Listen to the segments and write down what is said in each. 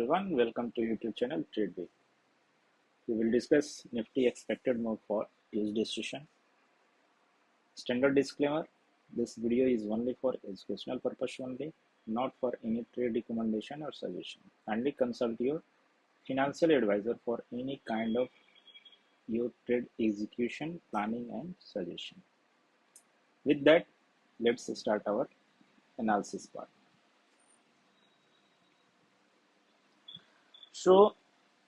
Everyone, welcome to YouTube channel TradeWay. We will discuss Nifty expected move for Tuesday session. Standard disclaimer: this video is only for educational purpose only, not for any trade recommendation or suggestion. Kindly consult your financial advisor for any kind of your trade execution, planning, and suggestion. With that, let's start our analysis part. So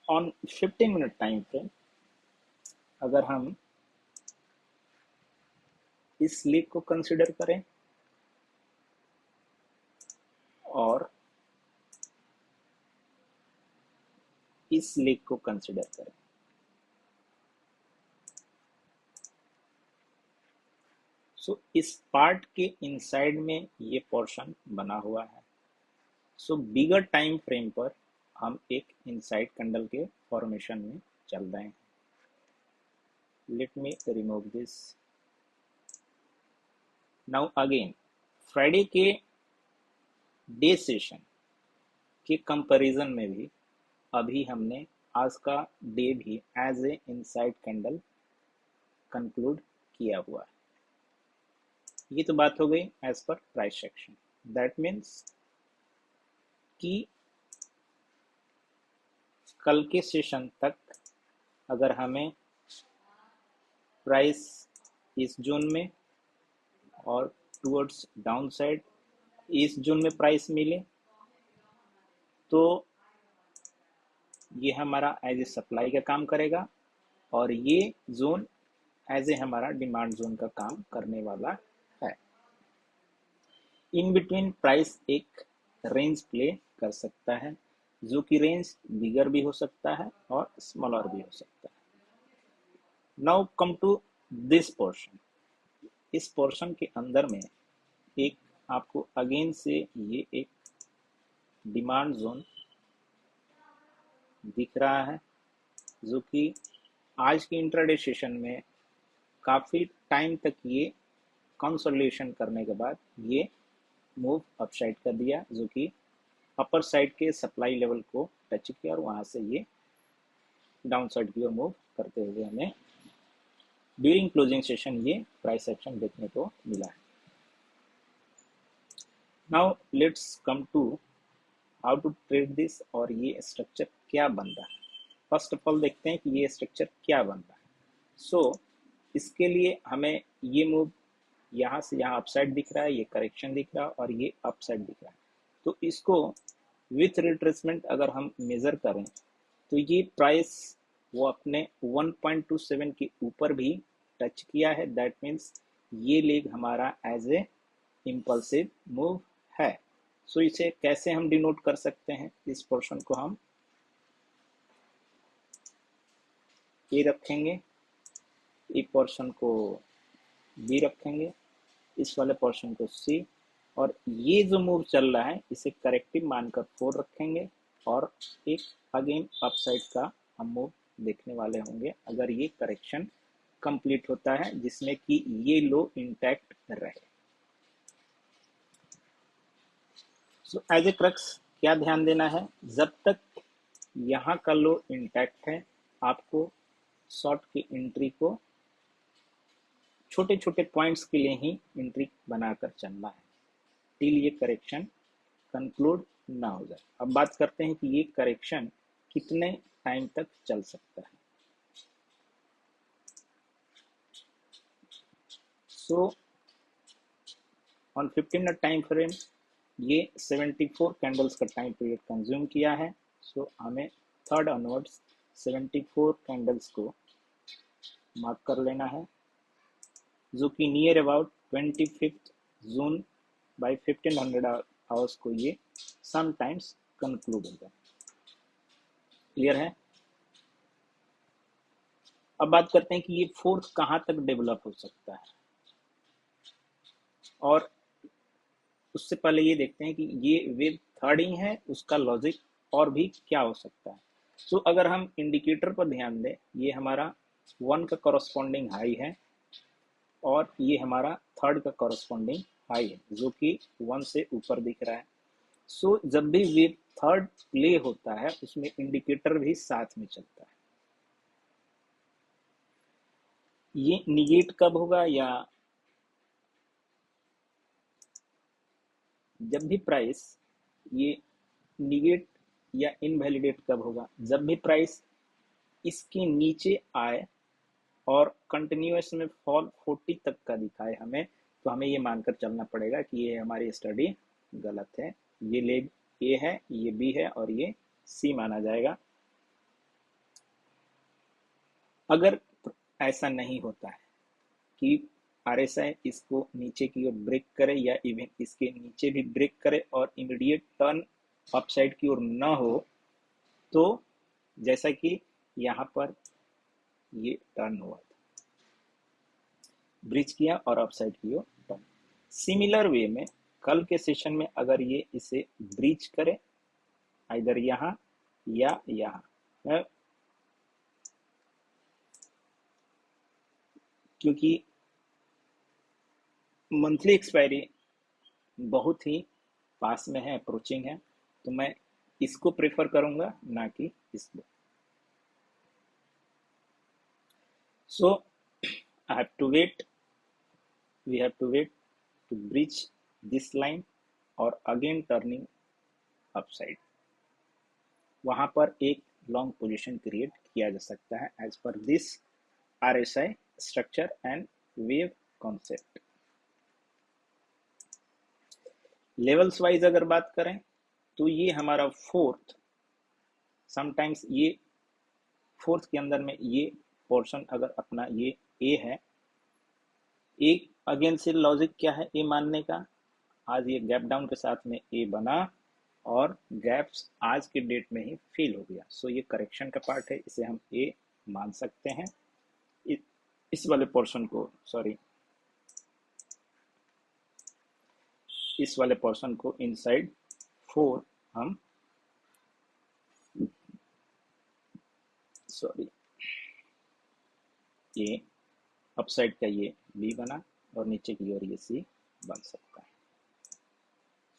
on 15-minute time frame, अगर हम इस league को consider करें और इस league को consider करें, सो इस पार्ट के इनसाइड में ये पोर्शन बना हुआ है. सो बिगर टाइम फ्रेम पर हम एक इनसाइड कैंडल के फॉर्मेशन में चल रहे हैं. Let me remove this. Now again Friday के डे सेशन के कंपैरिजन में भी अभी हमने आज का डे भी as a inside candle conclude किया हुआ है. ये तो बात हो गई as per price section. That means कि कल के सेशन तक अगर हमें प्राइस इस जोन में और टुवर्ड्स डाउन साइड इस जोन में प्राइस मिले तो ये हमारा एज ए सप्लाई का काम करेगा और ये जोन एज ए हमारा डिमांड जोन का काम करने वाला है. इन बिटवीन प्राइस एक रेंज प्ले कर सकता है, जो कि रेंज बिगर भी हो सकता है और स्मॉलर भी हो सकता है. Now come to this portion. इस पोर्शन के अंदर में एक आपको अगेन से ये एक डिमांड जोन दिख रहा है, जो कि आज के इंट्राडे सेशन में काफ़ी टाइम तक ये कंसोलिडेशन करने के बाद ये मूव अपसाइड कर दिया, जो कि अपर साइड के सप्लाई लेवल को टच किया और वहाँ से ये डाउन साइड की ओर मूव करते हुए हमें ड्यूरिंग क्लोजिंग सेशन ये प्राइस एक्शन देखने को मिला है. Now let's come to how to trade this और ये स्ट्रक्चर क्या बन रहा है. फर्स्ट ऑफ ऑल देखते हैं कि ये स्ट्रक्चर क्या बन रहा है. सो इसके लिए हमें ये मूव यहाँ से यहाँ अपसाइड दिख रहा है, ये करेक्शन दिख रहा है और ये अपसाइड दिख रहा है. तो इसको विथ रिट्रेसमेंट अगर हम मेजर करें तो ये प्राइस वो अपने 1.27 के ऊपर भी टच किया है. दैट मीन्स ये लेग हमारा एज ए इम्पल्सिव मूव है. सो इसे कैसे हम डिनोट कर सकते हैं? इस पोर्शन को हम ए रखेंगे, एक पोर्शन को बी रखेंगे, इस वाले पोर्शन को सी, और ये जो मूव चल रहा है इसे करेक्टिव मानकर 4 रखेंगे और एक अगेन अपसाइड का हम मूव देखने वाले होंगे अगर ये करेक्शन कंप्लीट होता है जिसमें कि ये लो इंटैक्ट रहे. सो एज ए क्रक्स क्या ध्यान देना है? जब तक यहाँ का लो इंटैक्ट है आपको शॉर्ट की एंट्री को छोटे छोटे पॉइंट्स के लिए ही एंट्री बनाकर चलना है टिल ये करेक्शन कंक्लूड ना हो जाए. अब बात करते हैं कि ये करेक्शन कितने टाइम तक चल सकता है. सो ऑन 15 टाइम फ्रेम ये 74 कैंडल्स का टाइम पीरियड कंज्यूम किया है. सो हमें थर्ड ऑनवर्ड्स 74 कैंडल्स को मार्क कर लेना है, जो कि near about 25 June by 1500 hours को ये समटाइम्स कंक्लूड होगा. क्लियर है? अब बात करते हैं कि ये फोर्थ कहाँ तक डेवलप हो सकता है, और उससे पहले ये देखते हैं कि ये वेव थर्ड ही है, उसका लॉजिक और भी क्या हो सकता है. सो अगर हम इंडिकेटर पर ध्यान दें, ये हमारा 1 का कॉरस्पॉन्डिंग हाई है और ये हमारा थर्ड का कॉरस्पॉन्डिंग हाई है, जो कि 1 से ऊपर दिख रहा है. सो जब भी वेव थर्ड प्ले होता है उसमें इंडिकेटर भी साथ में चलता है। ये निगेट कब होगा, या जब भी प्राइस ये निगेट या इनवैलिडेट कब होगा, जब भी प्राइस इसके नीचे आए और कंटिन्यूअस में फॉल 40 तक का दिखाए हमें, तो हमें ये मानकर चलना पड़ेगा कि ये हमारी स्टडी गलत है। ये लेग ए है, ये बी है और ये सी माना जाएगा। अगर ऐसा नहीं होता है कि आरएसआई इसको नीचे की ओर ब्रेक करे या इवन इसके नीचे भी ब्रेक करे और इमीडिएट टर्न अपसाइड की ओर ना हो, तो जैसा कि यहाँ पर ये टर्न हुआ था, ब्रिज किया और अपसाइड की ओर टर्न। सिमिलर वे में कल के सेशन में अगर ये इसे ब्रिज करे इधर यहाँ या यहाँ, क्योंकि मंथली एक्सपायरी बहुत ही पास में है, अप्रोचिंग है, तो मैं इसको प्रेफर करूंगा ना कि इसको। So I have to wait, we have to wait to bridge this line और अगेन टर्निंग अपसाइड। वहां पर एक लॉन्ग पोजीशन क्रिएट किया जा सकता है एज पर this RSI structure and wave concept. Levels wise अगर बात करें तो ये हमारा फोर्थ, समटाइम्स ये फोर्थ के अंदर में ये पोर्शन अगर अपना ये ए है, एक अगेन से लॉजिक क्या है ए मानने का, आज ये गैप डाउन के साथ में ए बना और गैप्स आज के डेट में ही फेल हो गया, सो ये करेक्शन का पार्ट है, इसे हम ए मान सकते हैं। इस वाले पोर्शन को, सॉरी, इस वाले पोर्शन को इनसाइड 4 हम, सॉरी, ये अपसाइड का ये बी बना और नीचे की ओर ये सी बन सकता है।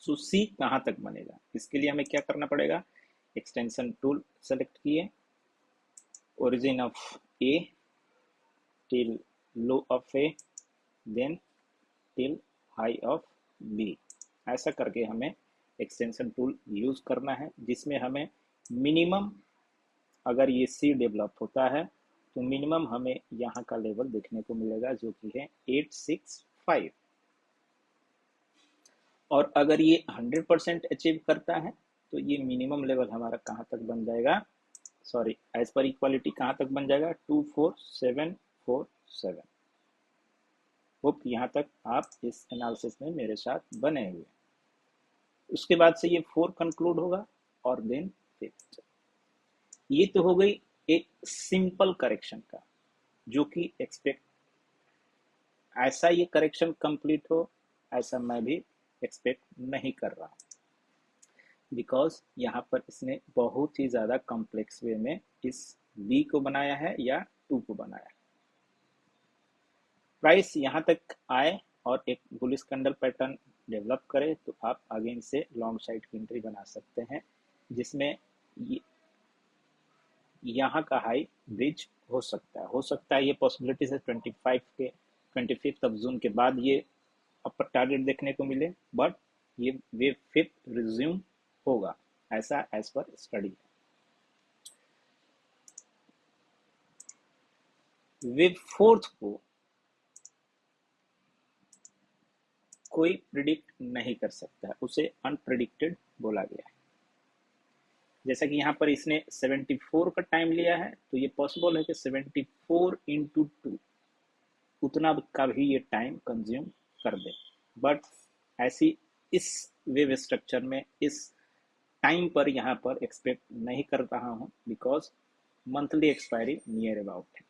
सो सी कहाँ तक बनेगा, इसके लिए हमें क्या करना पड़ेगा, एक्सटेंशन टूल सेलेक्ट किए, origin of A till low of A, then till high of B, ऐसा करके हमें एक्सटेंशन टूल यूज करना है, जिसमें हमें मिनिमम, अगर ये सी डेवलप होता है तो मिनिमम हमें यहाँ का लेवल देखने को मिलेगा जो कि है 865, और अगर ये 100% अचीव करता है तो ये मिनिमम लेवल हमारा कहाँ तक बन जाएगा, सॉरी, एज पर इक्वालिटी कहाँ तक बन जाएगा, 24747। होप यहाँ तक आप इस एनालिसिस में मेरे साथ बने हुए। उसके बाद से ये 4 कंक्लूड होगा और देन 5। ये तो हो गई एक सिंपल करेक्शन का, जो कि एक्सपेक्ट, ऐसा ये करेक्शन कंप्लीट हो ऐसा मैं भी एक्सपेक्ट नहीं कर रहा हूँ, बिकॉज यहाँ पर इसने बहुत ही ज़्यादा कॉम्प्लेक्स वे में इस बी को बनाया है या 2 को बनाया है। प्राइस यहाँ तक आए और एक बुलिश कैंडल पैटर्न डेवलप करे तो आप अगेन से लॉन्ग साइड की एंट्री बना सकते हैं, जिसमें यहाँ का हाई ब्रिज हो सकता है, ये पॉसिबिलिटीज है 25 जून के बाद ये अपर टारगेट देखने को मिले, बट ये वेव 5 रिज्यूम होगा, ऐसा एज पर स्टडी है। वेव 4 को कोई प्रिडिक्ट नहीं कर सकता है, उसे अनप्रिडिक्टेड बोला गया है। जैसा कि यहाँ पर इसने 74 का टाइम लिया है, तो ये पॉसिबल है कि 74 इंटू 2 उतना का भी ये टाइम कंज्यूम कर दे, बट ऐसी इस वेव स्ट्रक्चर में इस टाइम पर यहाँ पर एक्सपेक्ट नहीं कर रहा हूँ, because monthly expiry near about है।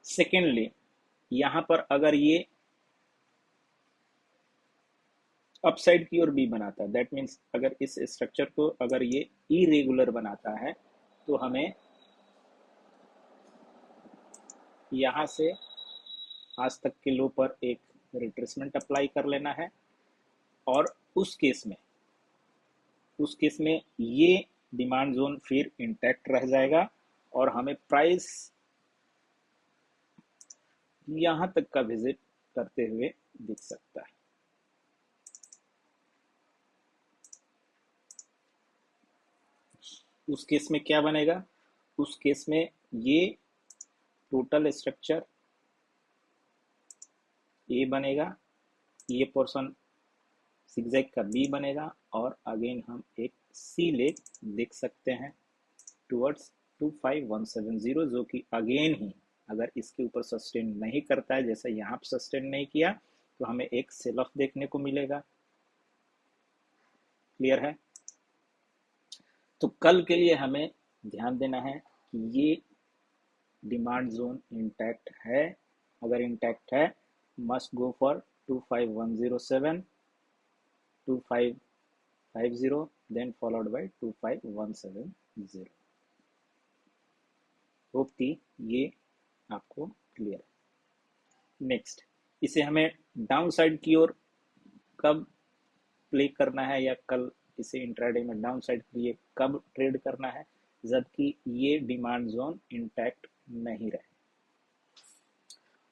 सेकेंडली, यहाँ पर अगर ये अपसाइड की ओर बी बनाता है, दैट मीन्स अगर इस स्ट्रक्चर को अगर ये इरेगुलर बनाता है तो हमें यहाँ से आज तक के लो पर एक रिट्रेसमेंट अप्लाई कर लेना है, और उस केस में ये डिमांड जोन फिर इंटैक्ट रह जाएगा और हमें प्राइस यहां तक का विजिट करते हुए दिख सकता है। उस केस में क्या बनेगा? उस केस में ये टोटल स्ट्रक्चर ए बनेगा, ये पोर्शन सिग्जैग का बी बनेगा, और अगेन हम एक सी लेग देख सकते हैं टुवर्ड्स 25170, जो कि अगेन ही अगर इसके ऊपर सस्टेन नहीं करता है, जैसे यहाँ पर सस्टेन नहीं किया, तो हमें एक सेल ऑफ देखने को मिलेगा। क्लियर है? तो कल के लिए हमें ध्यान देना है कि ये डिमांड जोन इंटैक्ट है। अगर इंटैक्ट है, must go for 25107, 2550, then followed by 25170। Hope कि ये आपको क्लियर है। नेक्स्ट, इसे हमें डाउन साइड की ओर कब प्ले करना है, या कल इसे इंट्राडे में डाउन साइड के लिए कब ट्रेड करना है, जबकि ये डिमांड जोन इंटैक्ट नहीं रहे।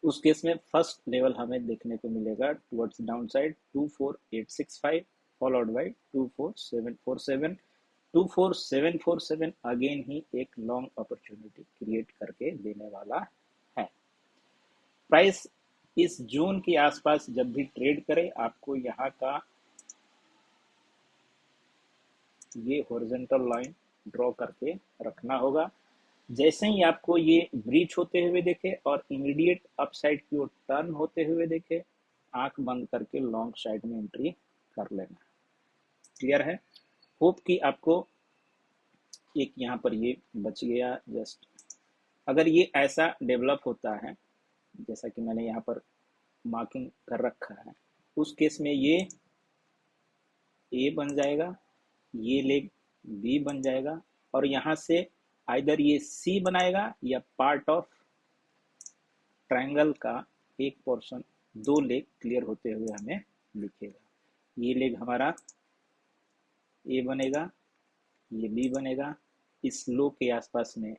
उस केस में फर्स्ट लेवल हमें देखने को मिलेगा towards down side 24865, followed by 24747। 24747 again ही एक लॉन्ग अपॉर्चुनिटी क्रिएट करके देने वाला है। प्राइस इस जोन के आसपास जब भी ट्रेड करे, आपको यहाँ का ये हॉरिजॉन्टल लाइन ड्रॉ करके रखना होगा। जैसे ही आपको ये ब्रीच होते हुए देखे और इमीडिएट अपसाइड की ओर टर्न होते हुए देखे, आंख बंद करके लॉन्ग साइड में एंट्री कर लेना। क्लियर है? होप कि आपको एक यहाँ पर ये बच गया। जस्ट अगर ये ऐसा डेवलप होता है जैसा कि मैंने यहाँ पर मार्किंग कर रखा है, उस केस में ये ए बन जाएगा, ये लेग बी बन जाएगा, और यहाँ से आइदर ये सी बनाएगा या पार्ट ऑफ ट्रायंगल का एक पोर्शन, दो लेग क्लियर होते हुए हमें दिखेगा। ये लेग हमारा ए बनेगा, ये बी बनेगा, इस लो के आसपास में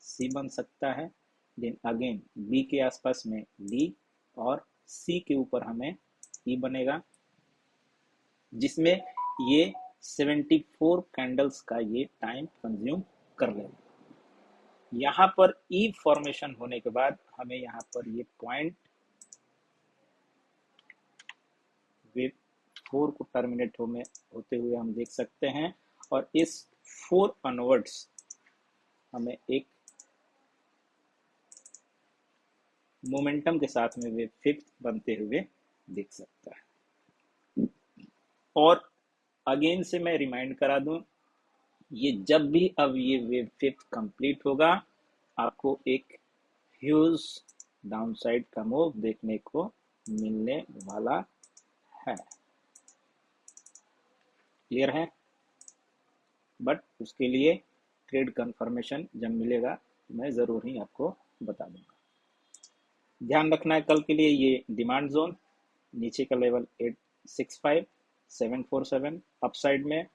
सी बन सकता है, देन अगेन बी के आसपास में डी, और सी के ऊपर हमें ई बनेगा, जिसमें ये 74 कैंडल्स का ये टाइम कंज्यूम कर लेगा। यहाँ पर ई फॉर्मेशन होने के बाद हमें यहाँ पर ये पॉइंट वेव 4 को टर्मिनेट होते हुए हम देख सकते हैं, और इस 4 ऑनवर्ड्स हमें एक मोमेंटम के साथ में वेव 5 बनते हुए दिख सकता है। और अगेन से मैं रिमाइंड करा दूं, ये जब भी अब ये वेव 5 कंप्लीट होगा, आपको एक ह्यूज डाउनसाइड का मूव देखने को मिलने वाला है। क्लियर है? बट उसके लिए ट्रेड कंफर्मेशन जब मिलेगा मैं ज़रूर ही आपको बता दूंगा। ध्यान रखना है कल के लिए, ये डिमांड जोन नीचे का लेवल 865747, अपसाइड में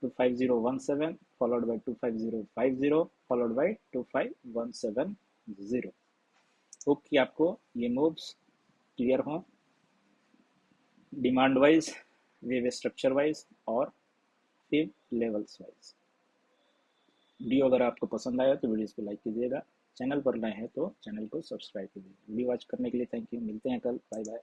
25017, followed by 25050, followed by 25170। Hope कि आपको ये मूव्स क्लियर हों, demand wise, wave structure wise, और फिर लेवल्स वाइज। वीडियो अगर आपको पसंद आया तो वीडियो को लाइक कीजिएगा, चैनल पर नए हैं तो चैनल को सब्सक्राइब कीजिएगा। वीडियो वॉच करने के लिए थैंक यू। मिलते हैं कल, बाय बाय।